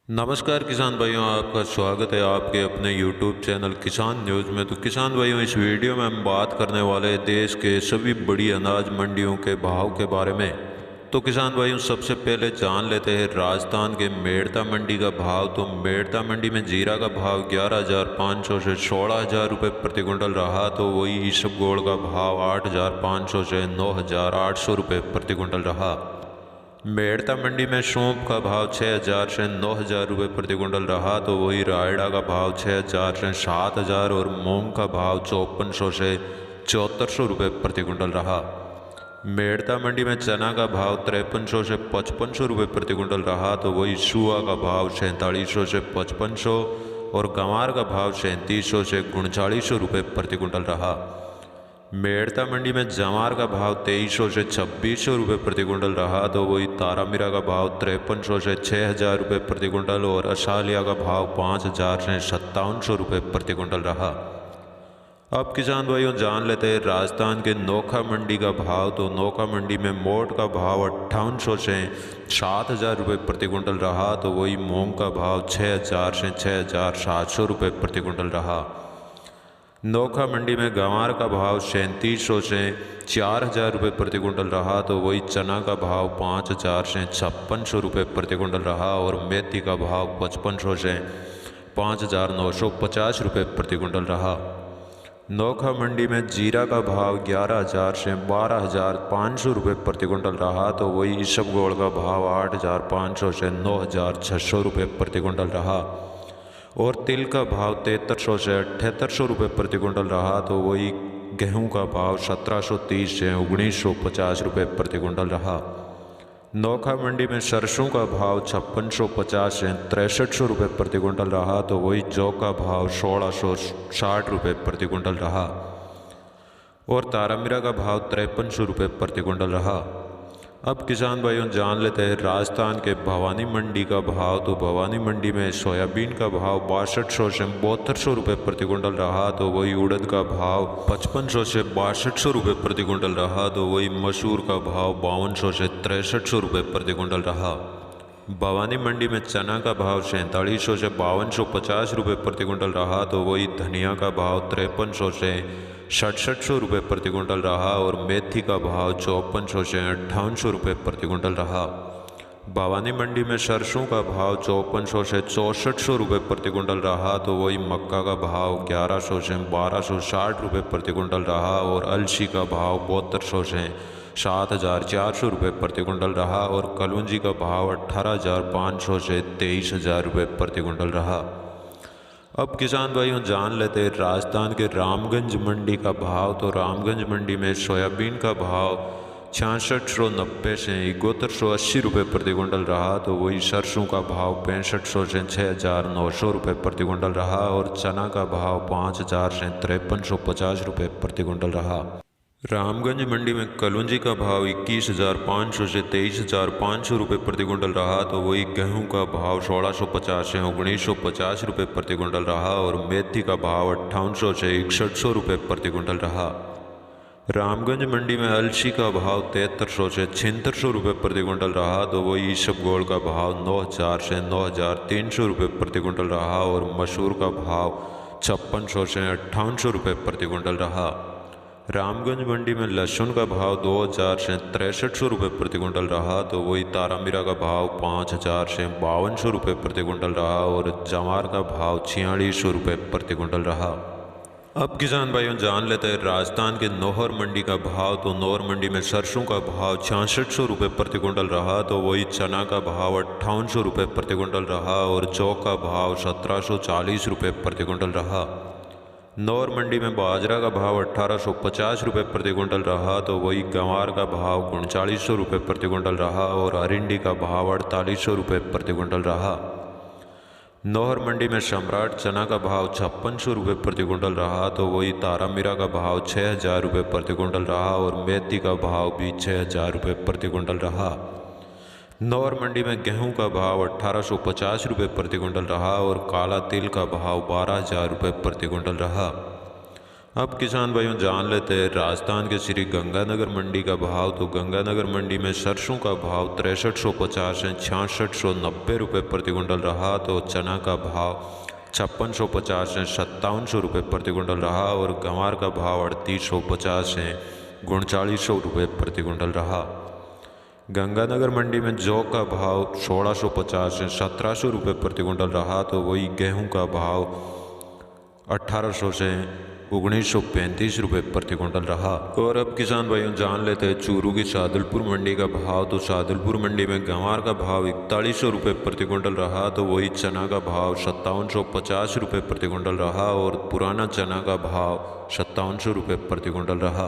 नमस्कार किसान भाइयों, आपका स्वागत है आपके अपने यूट्यूब चैनल किसान न्यूज़ में। तो किसान भाइयों, इस वीडियो में हम बात करने वाले हैं देश के सभी बड़ी अनाज मंडियों के भाव के बारे में। तो किसान भाइयों, सबसे पहले जान लेते हैं राजस्थान के मेड़ता मंडी का भाव। तो मेड़ता मंडी में जीरा का भाव 11,500 से 16,000 रुपये प्रति क्विंटल रहा। तो वही ईसबगोल का भाव 8,500 से 9,800 रुपये प्रति क्विंटल रहा। मेड़ता मंडी में सौंफ का भाव 6,000 से 9,000 रुपये प्रति क्विंटल रहा। तो वही रायड़ा का भाव 6,000 से 7,000 और मूंग का भाव 5,400 से 7,400 रुपये प्रति क्विंटल रहा। मेड़ता मंडी में चना का भाव 5,300 से 5,500 रुपये प्रति क्विंटल रहा। तो वही सुआ का भाव 4,700 से 5,500 और गंवार का भाव 3,700 से 4,900 रुपये प्रति क्विंटल रहा। मेड़ता मंडी में जवार का भाव 2,300 से 2,600 रुपये प्रति क्विंटल रहा। तो वही तारामीरा का भाव 5,300 से 6,000 रुपये प्रति क्विंटल और असालिया का भाव 5,000 से 5,700 रुपये प्रति क्विंटल रहा। अब किसान भाइयों, जान लेते हैं राजस्थान के नोखा मंडी का भाव। तो नोखा मंडी में मोट का भाव 5,800 से 7,000 रुपये प्रति क्विंटल रहा। तो वही मूंग का भाव 6,000 से 6,700 रुपये प्रति क्विंटल रहा। नोखा मंडी में गंवार का भाव 3,700 से 4,000 रुपये प्रति क्विंटल रहा। तो वही चना का भाव 5,000 से 5,600 रुपये प्रति क्विंटल रहा और मेथी का भाव 5,500 से 5,950 रुपये प्रति क्विंटल रहा। नोखा मंडी में जीरा का भाव 11,000 से 12,500 रुपये प्रति क्विंटल रहा। तो वही ईसबगोल का भाव 8,500 से 9,600 रुपये प्रति क्विंटल रहा और तिल का भाव 7,300 से 7,800 रुपये प्रति क्विंटल रहा। तो वही गेहूं का भाव 1,730 से 1,950 रुपये प्रति क्विंटल रहा। नोखा मंडी में सरसों का भाव 5,650 से 6,300 रुपये प्रति क्विंटल रहा। तो वही जौ का भाव 1,660 रुपये प्रति क्विंटल रहा और तारामीरा का भाव 5,300 रुपये प्रति क्विंटल रहा। अब किसान भाइयों, जान लेते हैं राजस्थान के भवानी मंडी का भाव। तो भवानी मंडी में सोयाबीन का भाव 6,200 से 7,200 रुपये प्रति क्विंटल रहा। तो वही उड़द का भाव 5,500 से 6,200 रुपये प्रति क्विंटल रहा। तो वही मसूर का भाव 5,200 से 6,300 रुपये प्रति क्विंटल रहा। भवानी मंडी में चना का भाव 4,700 से 5,250 रुपये प्रति क्विंटल रहा। तो वही धनिया का भाव 5,300 से 6,700 रुपये प्रति क्विंटल रहा और मेथी का भाव 5,400 से 5,800 रुपये प्रति क्विंटल रहा। भवानी मंडी में सरसों का भाव 5,400 से 6,400 रुपये प्रति क्विंटल रहा। तो वही मक्का का भाव 1,100 से 1,260 रुपये प्रति क्विंटल रहा और अलसी का भाव 7,200 से 7,400 रुपये प्रति क्विंटल रहा और कलौंजी का भाव 18,500 से 23,000 रुपये प्रति क्विंटल रहा। अब किसान भाइयों, जान लेते हैं राजस्थान के रामगंज मंडी का भाव। तो रामगंज मंडी में सोयाबीन का भाव 6,690 से 7,180 रुपये प्रति क्विंटल रहा। तो वही सरसों का भाव 6,500 से 6,900 रुपये प्रति क्विंटल रहा और चना का भाव 5,000 से 5,350 रुपये प्रति क्विंटल रहा। रामगंज मंडी में कलौंजी का भाव 21,500 से 23,500 रुपये प्रति क्विंटल रहा। तो वही गेहूं का भाव 1,650 से 1,950 रुपये प्रति क्विंटल रहा और मेथी का भाव 5,800 से 6,100 रुपये प्रति क्विंटल रहा। रामगंज मंडी में अलसी का भाव 7,300 से 7,600 रुपये प्रति क्विंटल रहा। तो वही ईसबगोल का भाव 9,000 से 9,300 रुपये प्रति क्विंटल रहा और मसूर का भाव 5,600 से 5,800 रुपये प्रति क्विंटल रहा। रामगंज मंडी में लहसुन का भाव 2,000 से 6,300 रुपये प्रति क्विंटल रहा। तो वही तारामीरा का भाव 5,000 से 5,200 रुपये प्रति क्विंटल रहा और जवार का भाव 4,600 रुपये प्रति क्विंटल रहा। अब किसान भाइयों, जान लेते हैं राजस्थान के नौहर मंडी का भाव। तो नौहर मंडी में सरसों का भाव 6,600 रुपये प्रति क्विंटल रहा। तो वही चना का भाव 5,800 रुपये प्रति क्विंटल रहा और जौ का भाव 1,740 रुपये प्रति क्विंटल रहा। नौर मंडी में बाजरा का भाव 1,850 रुपये प्रति क्विंटल रहा। तो वही गंवार का भाव 3,900 रुपये प्रति क्विंटल रहा और अरिंडी का भाव 4,800 रुपये प्रति क्विंटल रहा। नौहर मंडी में सम्राट चना का भाव 5,600 रुपये प्रति क्विंटल रहा। तो वही तारामीरा का भाव 6,000 रुपये प्रति क्विंटल रहा और मेथी का भाव भी 6,000 रुपये प्रति क्विंटल रहा। नौर मंडी में गेहूं का भाव 1,850 रुपये प्रति क्विंटल रहा और काला तिल का भाव 12,000 रुपये प्रति क्विंटल रहा। अब किसान भाइयों जान लेते हैं राजस्थान के श्री गंगानगर मंडी का भाव। तो गंगानगर मंडी में सरसों का भाव 6350 से 6690 रुपये प्रति कुंटल रहा। तो चना का भाव 5650 से 5700 रुपये प्रति कुंटल रहा और गंवार का भाव 3850 से 3900 रुपये प्रति कुंटल रहा। गंगानगर मंडी में जौ का भाव 1650 से 1700 रुपये प्रति कुंटल रहा। तो वही गेहूं का भाव 1800 से 1935 रुपये प्रति कुंटल रहा। और अब किसान भाइयों जान लेते हैं चूरू की शादुलपुर मंडी का भाव। तो शादुलपुर मंडी में गंवार का भाव 4100 रुपये प्रति कुंटल रहा। तो वही चना का भाव 5750 रुपये प्रति कुंटल रहा और पुराना चना का भाव 5700 रुपये प्रति कुंटल रहा।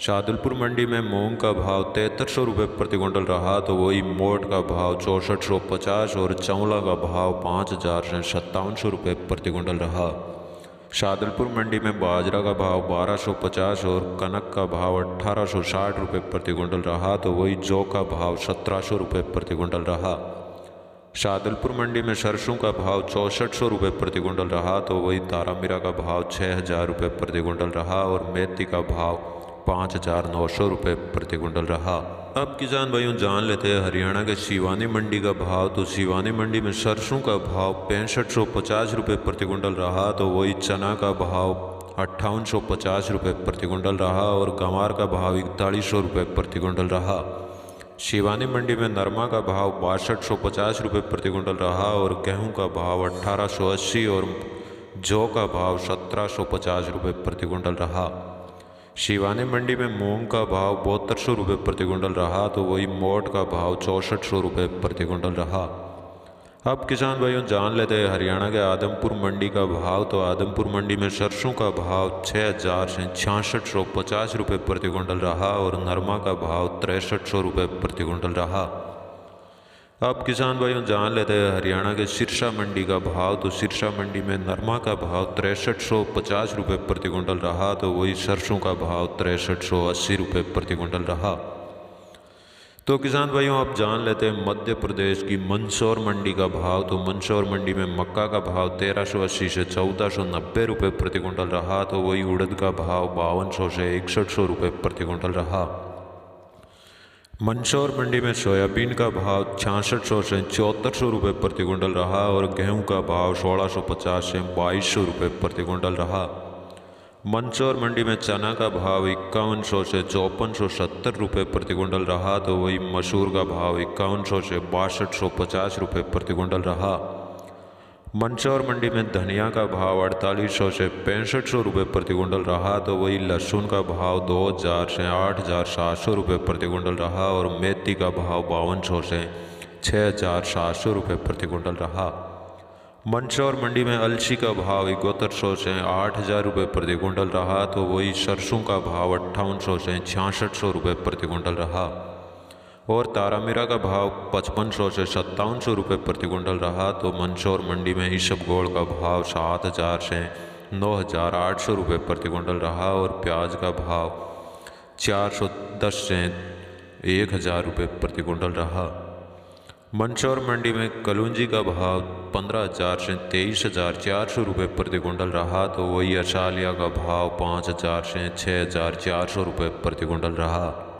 शादुलपुर मंडी में मूंग का भाव 7300 रुपये प्रति कुंटल रहा। तो वही मोट का भाव 6450 और चौला का भाव 5000 से 5700 रुपये प्रति कुंटल रहा। शादुलपुर मंडी में बाजरा का भाव 1250 और कनक का भाव 1860 रुपये प्रति कुंटल रहा। तो वही जौ का भाव 1700 रुपये प्रति कुंटल रहा। शादुलपुर मंडी में सरसों का भाव 6400 रुपये प्रति कुंटल रहा। तो वही तारामीरा का भाव 6000 रुपये प्रति कुंटल रहा और मेथी का भाव 5900 रुपये प्रति कुंटल रहा। अब किसान भाइयों जान लेते हैं हरियाणा के शिवानी मंडी का भाव। तो शिवानी मंडी में सरसों का भाव 6550 रुपये प्रति कुंटल रहा। तो वही चना का भाव 5850 रुपये प्रति कुंटल रहा और गंवार का भाव 4100 रुपये प्रति कुंटल रहा। शिवानी मंडी में नरमा का भाव 6250 रुपये प्रति कुंटल रहा और गेहूं का भाव 1880 और जौ का भाव 1750 रुपये प्रति कुंटल रहा। शिवानी मंडी में मूंग का भाव 7200 रुपये प्रति कुंटल रहा। तो वही मोट का भाव 6400 रुपये प्रति कुंटल रहा। अब किसान भाइयों जान लेते हैं हरियाणा के आदमपुर मंडी का भाव। तो आदमपुर मंडी में सरसों का भाव 6000 से 6650 रुपये प्रति कुंटल रहा और नरमा का भाव 6300 रुपये प्रति कुंटल रहा। अब किसान भाइयों जान लेते हैं हरियाणा के सिरसा मंडी का भाव। तो सिरसा मंडी में नरमा का भाव 6350 रुपये प्रति कुंटल रहा। तो वही सरसों का भाव 6380 रुपये प्रति कुंटल रहा। तो किसान भाइयों आप जान लेते हैं मध्य प्रदेश की मंदसौर मंडी का भाव। तो मंदसौर मंडी में मक्का का भाव 1380 से 1490 रुपये प्रति कुंटल रहा। तो वही उड़द का भाव 5200 से 6100 रुपये प्रति कुंटल रहा। मंदसौर मंडी में सोयाबीन का भाव 6600 से 7400 रुपये प्रति कुंटल रहा और गेहूं का भाव 1650 से 2200 रुपये प्रति कुंटल रहा। मंदसौर मंडी में चना का भाव 5100 से 5470 रुपये प्रति कुंटल रहा। तो वही मसूर का भाव 5100 से 6250 रुपये प्रति कुंटल रहा। मंदसौर मंडी में धनिया का भाव 4800 से 6500 रुपये प्रति कुंटल रहा। तो वही लहसुन का भाव 2000 से 8700 रुपये प्रति कुंटल रहा और मेथी का भाव 5200 से 6700 रुपये प्रति कुंटल रहा। मंदसौर मंडी में अलसी का भाव 7100 से 8000 रुपये प्रति कुंटल रहा। तो वही सरसों का भाव 5800 से 6600 रुपये प्रति कुंटल रहा और तारामीरा का भाव 5500 से 5700 रुपये प्रति कुंटल रहा। तो मंदसौर मंडी में इसबगोल का भाव 7000 से 9800 रुपये प्रति कुंटल रहा और प्याज का भाव 410 से 1000 रुपये प्रति कुंटल रहा। मंदसौर मंडी में कलौंजी का भाव 15000 से 23400 रुपये प्रति कुंटल रहा। तो वही असालिया का भाव 5000 से 6400 रुपये प्रति कुंटल रहा।